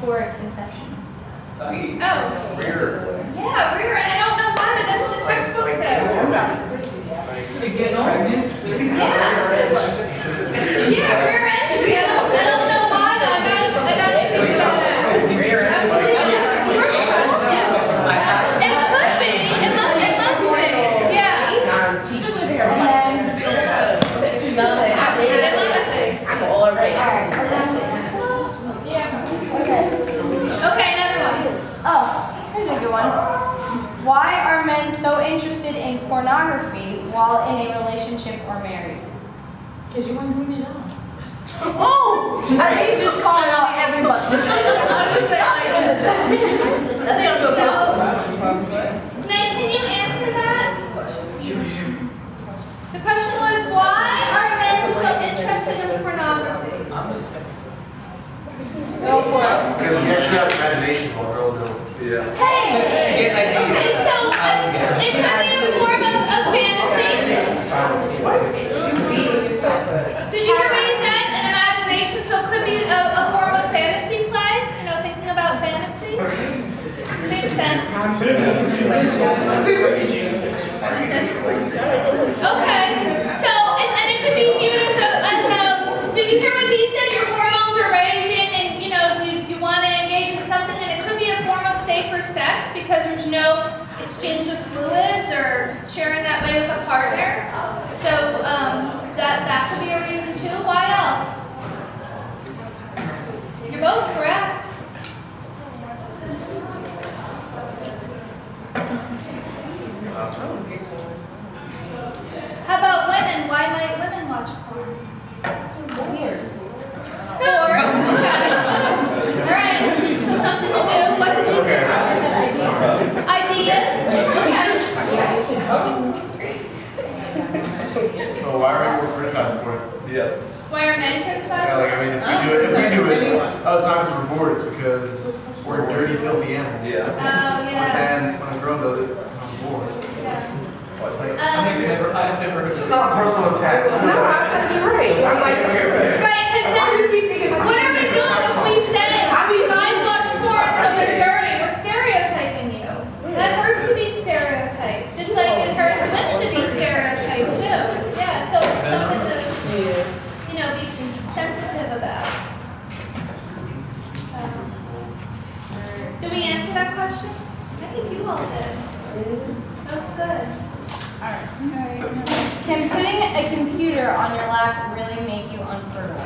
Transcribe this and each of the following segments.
for conception? Oh. Rear. Yeah, rear, and I don't know why, but that's what the textbook says. To get pregnant? Yeah. Yeah, rear entry. I don't know why, though. I got to figure that out. Rear entry. It could be. It must be. Yeah. And then, It must be. I'm all over it. okay. Okay, another one. Oh, here's a good one. Why are men so interested in pornography while in a relationship or married? Because you want to bring it on. Oh! I think he's just calling out everybody. Meg, can you answer that? The question was, why are men so interested in pornography? Go for it. Because we actually have imagination while girls don't. Yeah. Hey! Okay, so it could be a form of fantasy. Did you hear what he said? An imagination, so it could be a form of fantasy play. You know, thinking about fantasy. Makes sense. Okay, so and it could be viewed as a. Did you hear what he said? Your hormones are raging, and you want to engage in something, and it could be a form of safer sex because there's no exchange of fluids or sharing that way with a partner. So that could be a reason too. Why else? You're both correct. How about women? Why might women watch porn? Or, okay. All right. So something to do. What did you say? Ideas. Okay. So why are we more criticized for it? Yeah. Why are men criticized? Yeah, like I mean, if we do it, oh, it's not because we're bored. It's because we're dirty, filthy animals. Oh, yeah. And when a girl does it, it's because I'm bored. Yeah. This is not a personal attack. No, you're right. I'm like, Right, because then what are we doing if we say guys watch porn so they're dirty? We're stereotyping you. That hurts to be stereotyped, just like it hurts women to be stereotyped too. Yeah, so it's something to be sensitive about. So, did we answer that question? I think you all did. That's good. Alright. Can putting a computer on your lap really make you unfertile?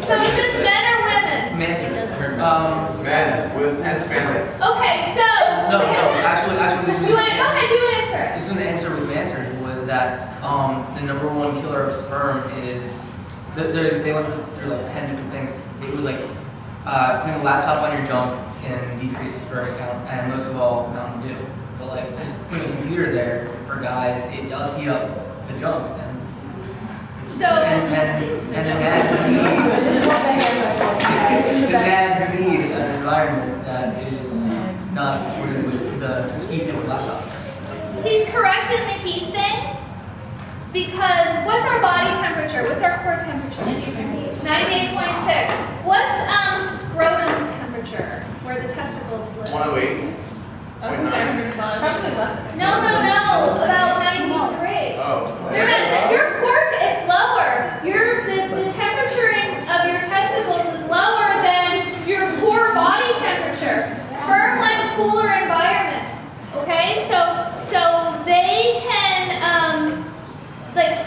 So is this men or women? Man, with and spandex. Okay, so No, actually, you want to go ahead, you answer. this one answer with answers was that the number one killer of sperm is they went through like 10 different things. It was like putting a laptop on your junk can decrease the sperm count, and most of all, Mountain Dew. But like just putting a computer there for guys, it does heat up the junk, and So the dads need an environment that is not supported with the heat of the laptop. he's correct in the heat thing because what's our body temperature? What's our core temperature? 98.6. What's scrotum temperature, where the testicles live? 108. No, about 93. Oh. Your core, it's lower. The temperature of your testicles is lower than your core body temperature. Sperm like a cooler environment. Okay, so they can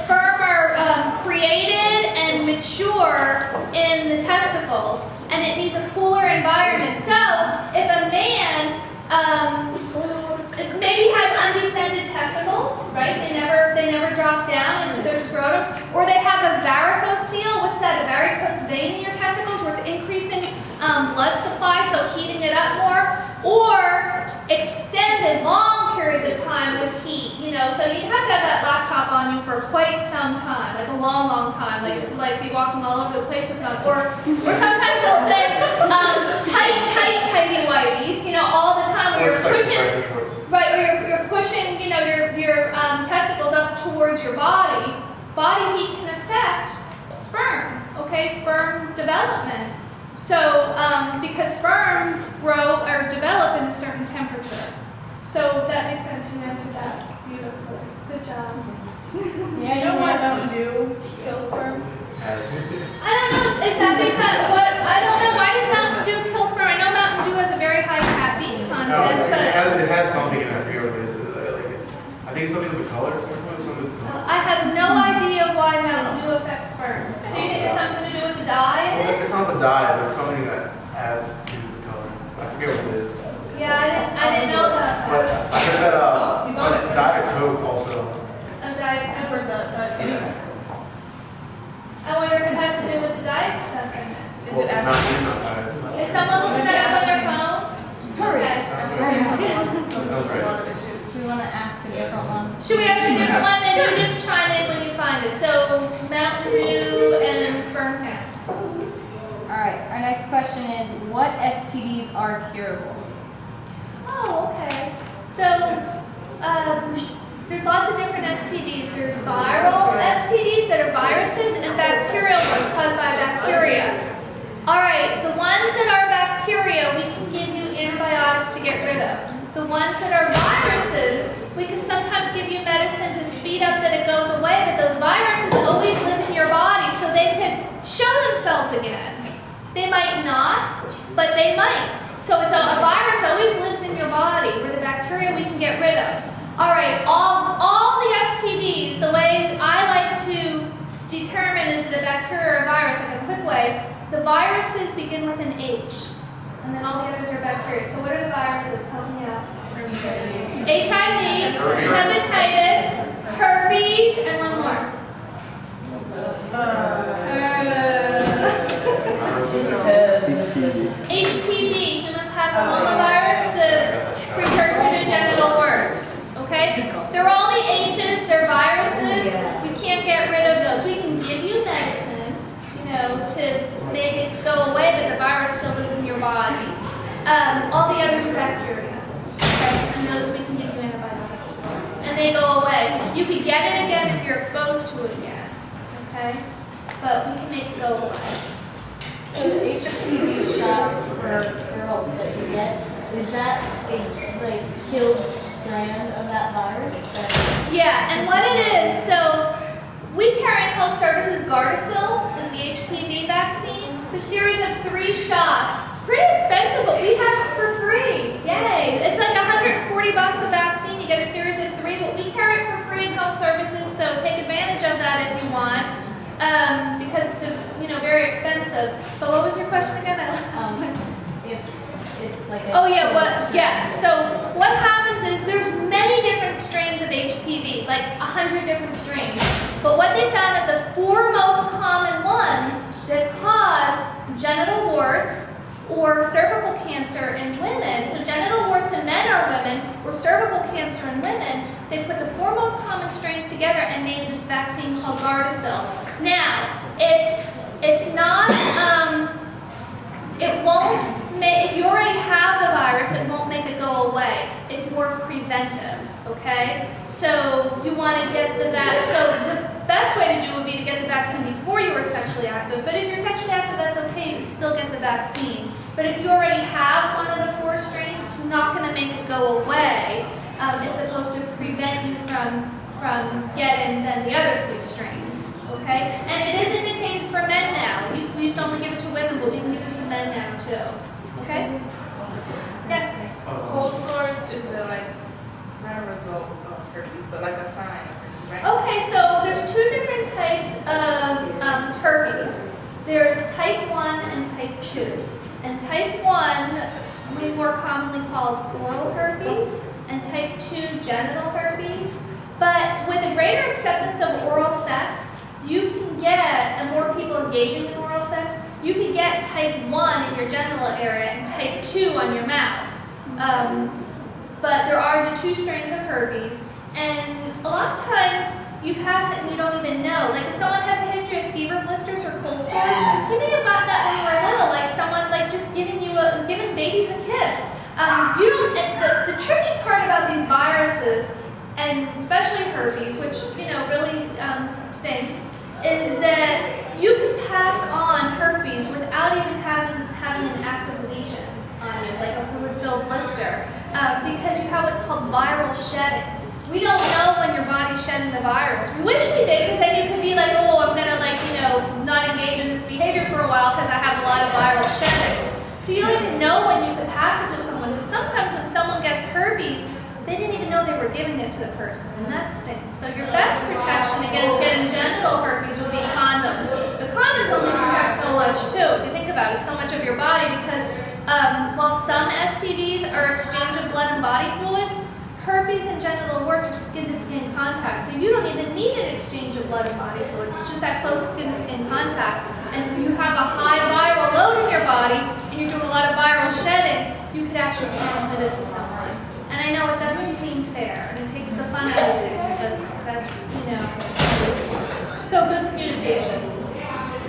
sperm are created and mature in the testicles, and it needs a cooler environment. So if a man maybe has undescended testicles, right? They never drop down into their scrotum, or they have a varicocele. What's that? A varicose vein in your testicles, where it's increasing blood supply, so heating it up more, or extended long periods of time with heat. So you'd have to have that laptop on you for quite some time, like a long time, like be walking all over the place with one, or sometimes they'll say tighty whities, all the time where you're pushing, right, or you're pushing, your testicles up towards your body. Body heat can affect sperm, okay, sperm development. So, because sperm grow or develop in a certain temperature. So that makes sense, you answered that beautifully. Good job. Yeah, You know what Mountain Dew kills sperm? I don't know, is that because, I don't know, why does Mountain Dew kill sperm? I know Mountain Dew has a very high caffeine content, but It has something in it. I forget what it is. I think it's something with the color. Something with the color. I have no idea why Mountain Dew affects sperm. So you think it's something to do with the dye in Well, it? it's not the dye, but it's something that adds to the color. I forget what it is. Yeah, I didn't know about But that. I heard that Diet Coke also. A diet I've heard that. I wonder if it has to do with the diet stuff in it. Is Well, it not actually? not diet. Is someone looking that up on their phone? Hurry. Okay. That sounds right. We want to ask a different one. Should we ask a different one? And you just chime in when you find it. So Mountain Dew and sperm count. All right. Our next question is, what STDs are curable? Oh, okay. So, there's lots of different STDs. There's viral STDs that are viruses and bacterial ones caused by bacteria. All right, the ones that are bacteria, we can give you antibiotics to get rid of. The ones that are viruses, we can sometimes give you medicine to speed up that it goes away, but those viruses always live in your body, so they could show themselves again. They might not, but they might. So it's a virus always lives in your body, where the bacteria we can get rid of. All right, all the STDs, the way I like to determine is it a bacteria or a virus, like a quick way, the viruses begin with an H, and then all the others are bacteria. So what are the viruses? Help me out. HIV, hepatitis, herpes, and one more. HPV, human papillomavirus, the precursor to genital warts. Okay? They're all the H's, they're viruses. We can't get rid of those. We can give you medicine, to make it go away, but the virus still lives in your body. All the others are bacteria. Okay? And those we can give you antibiotics for. And they go away. You could get it again if you're exposed to it again. Okay? But we can make it go away. So the HPV shot for girls that you get, is that a killed strand of that virus? Yeah, and what it is, so we carry in health services Gardasil is the HPV vaccine. It's a series of 3 shots. Pretty expensive, but we have it for free. Yay! It's like $140 a vaccine. You get a series of 3, but we carry it for free in health services, so take advantage of that if you want. Because it's very expensive. But what was your question again? I lost it. If it's like a... Oh yeah, yes. So what happens is there's many different strains of HPV, like 100 different strains. But what they found that the 4 most common ones that cause genital warts or cervical cancer in women, so genital warts in men or women, or cervical cancer in women, they put the 4 most common strains together and made this vaccine called Gardasil. Now, it's not, it won't make, if you already have the virus, it won't make it go away. It's more preventive, okay? So you want to get the best way to do would be to get the vaccine before you are sexually active. But if you're sexually active, that's okay. You can still get the vaccine. But if you already have one of the 4 strains, it's not going to make it go away. It's supposed to prevent you from getting then the other 3 strains. Okay? And it is indicated for men now. We used to only give it to women, but we can give it to men now too. Okay? Yes? Cold sores is not a result of herpes, but like a sign, right? Okay, so there's 2 different types of herpes. There's type 1 and type 2. And type 1 we more commonly call oral herpes, and type 2 genital herpes. But with a greater acceptance of oral sex, you can get, and more people engaging in oral sex, you can get type 1 in your genital area and type 2 on your mouth. But there are the 2 strains of herpes, and a lot of times you pass it and you don't even know. Like if someone has a history of fever blisters or cold sores, you may have gotten that when you were little, like someone just giving babies a kiss. You don't. The tricky part about these viruses, and especially herpes, which really stinks, is that you can pass on herpes without even having an active lesion on you, like a fluid-filled blister, because you have what's called viral shedding. We don't know when your body's shedding the virus. We wish we did, because then you could be like, oh, I'm gonna not engage in this behavior for a while because I have a lot of viral shedding. So you don't even know when you could pass it to someone. So sometimes when someone gets herpes, they didn't even know they were giving it to the person, and that stinks. So your best protection against getting genital herpes would be condoms. But condoms only protect so much too, if you think about it, so much of your body, because while some STDs are exchange of blood and body fluids, herpes and genital warts are skin-to-skin contact. So you don't even need an exchange of blood and body fluids. It's just that close skin-to-skin contact. And if you have a high viral load in your body, and you're doing a lot of viral shedding, you could actually transmit it to someone. And I know it doesn't seem fair, and it takes the fun out of things, but that's, So good communication.